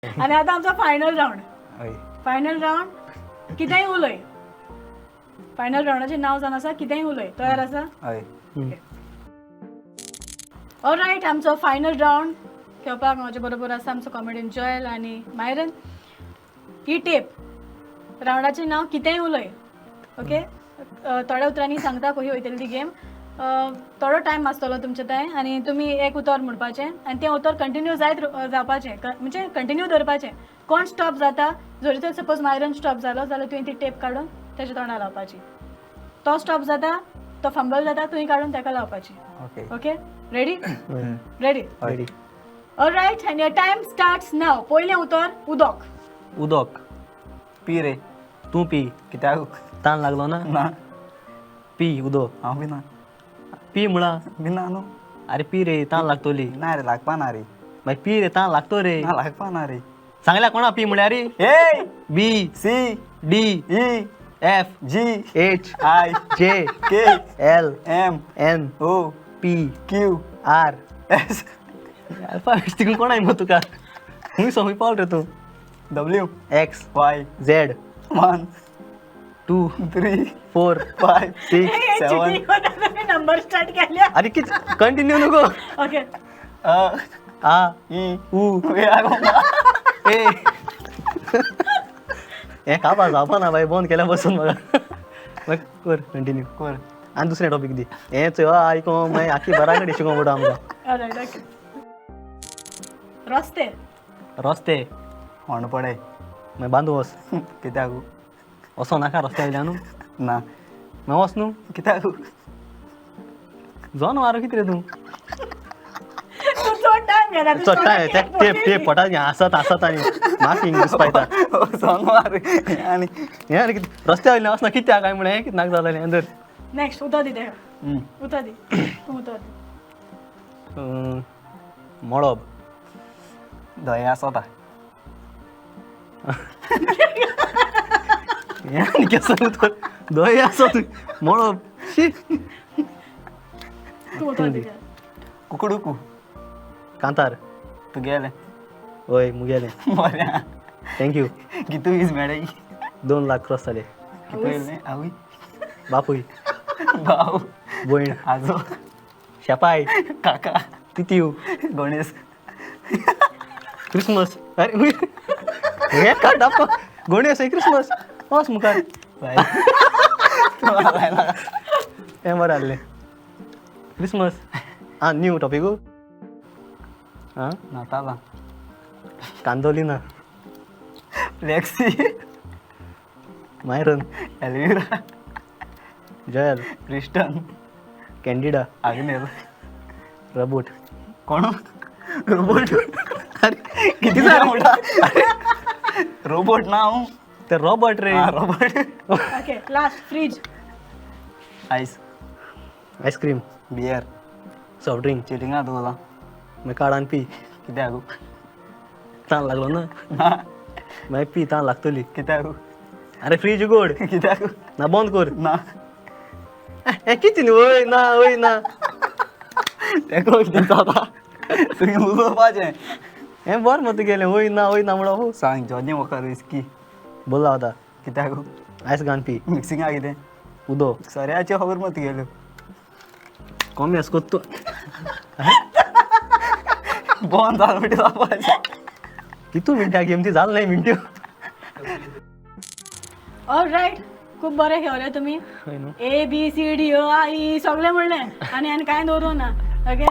आणि आता आमचा फायनल राऊंड. हय फायनल राऊंड कितेंय उलय. फायनल राऊंडाचें नांव जावन आसा कितेंय उलय. तयार आसा? हय ऑलरायट, आमचो फायनल राऊंड खेळपाक म्हाजे बरोबर आसा आमचो कॉमेडियन जॉयल आनी मायरन. ही टेप राऊंडाचें नांव कितेंय उलय. ओके, थोड्या उतरांनी सांगता कशी वयतली ती गेम. थोडो टायम आसतलो तुमचे थंय आनी तुमी एक उतर म्हणपाचें आनी तें उतर कंटिन्यू जायत जावपाचें, म्हणजे कंटिन्यू धरपाचें. कोण स्टॉप जाता, जरी तर सपोज मायरन स्टॉप जालो जाल्यार तुवें ती टेप काडून तेच्या तोंडार लावपाची. तो स्टॉप जाता, तो फंबल जाता, तुवें काडून ताका लावपाची. Okay okay, ready? Ready. Ready. All right, आनी योर टायम स्टार्ट्स नाव. पयलें उतर उदक. उदक. पी रे. तूं पी. कित्याक? ताण लागलो ना? ना पी उदक. हांव बी ना. पी म्हणा. बी ना न्हू. अरे पी रे, ताण लागतली. ना रे, लागपा ना रे. मागीर पी रे, ताण लागतो रे. ना लागपा ना रे. सांगल्या कोणा पी म्हळ्यार रे? A B C D E F G H I J K L M N O P Q R S alphabet तिकडून कोण आहे मग तुका? खूंय सोंग पावल रे तूं? W x Y Z 1 2 3 4 5 6 7 number start केल्या. अरे कित कंटिन्यू नको. ओके, आ ई ऊ वे आगो ए हे कापा जावपा ना बाय, बंद केल्या बसून म्हाका. मागीर कर कंटिन्यू कर. आनी दुसरें टॉपीक दी. हें चोय आयकोंक मागीर आख्खी बरा कडेन शिकोवंक पडटा आमकां. ऑलरायट. ओके, रस्ते. रस्ते होंड पडे. मागीर बांदू वस. कित्याक? वसो नाका रस्त्या वयल्यान. ना. मागीर वस न्हू. कित्याक? जोन वारो कितें रे तूं? तूं चड टायम घेता. तूं चोट्टा चड टेप टेप पोटात घे, हसत हसत आनी म्हाका इंग्लीश पायता. सांग मार आनी हें आनी कितें रस्त्या वयल्यान वचना कित्याक काय म्हणे कितें नाका जालें अंदर. नेक्स्ट उतर दी तेका. उतर दी. तूं उतर दी. मळब. दया आसता. हें आनी केसर उतर दय आसा तूं मळब. शी तूं उतर दी. कुकडुकू. कांतार. तुगेलें. हय मुगेलें. बरें. थँक्यू. कितू वीज मेळ्ळी. 2 लाख क्रॉस जाले. कितू आवय बापूय भाव भयण आजो शेपाय काका तितीव गणेश क्रिसमस. अरे हें काड डापा गणेश आहे क्रिसमस. वच मुखार. हें बरें आहलें. क्रिसमस. आं न्यू टॉपिकू. आं नातालां. कांदोलिना. Flexi. Myron. Elvira. जयल. Kristen. Candida. Agnel. रबूट. कोण? रोबोट. अरे किती जाय मोठा रोबोट ना हांव. ते रॉबर्ट रे. Robot. Okay, last fridge. Ice. Ice cream. Beer. Soft drink. चिटिंगा तुला. मागीर काड आनी पी. कित्याक? ताण लागलो ना ना. मागीर पी ताण लागतली. कित्याक? अरे फ्रीज उगड कित्याक? ना बंद कर. ना. हे कितें न्हू वय ना वय ना. तेका कितें जाता? तुवें उलोवपाचें. हें बरें मत गेलें वय ना म्हणो. सांग जॉनी वॉकर रिस्की. बोला आतां कित्याक? आयस घान पी. मिक्सिंगा कितें? उदो सऱ्याचे खबर मत गेल्यो. कमी आस कोत्तो. बंद जालो म्हणटा जावपाचें. कितू मिनटां गेम ती जाल नाही मिनट्यो. ऑलरायट, खूब बरें खेळले तुमी. हय न्हू. A B C D O I सगळें म्हणलें आनी कांय दवरूं ना. ओके.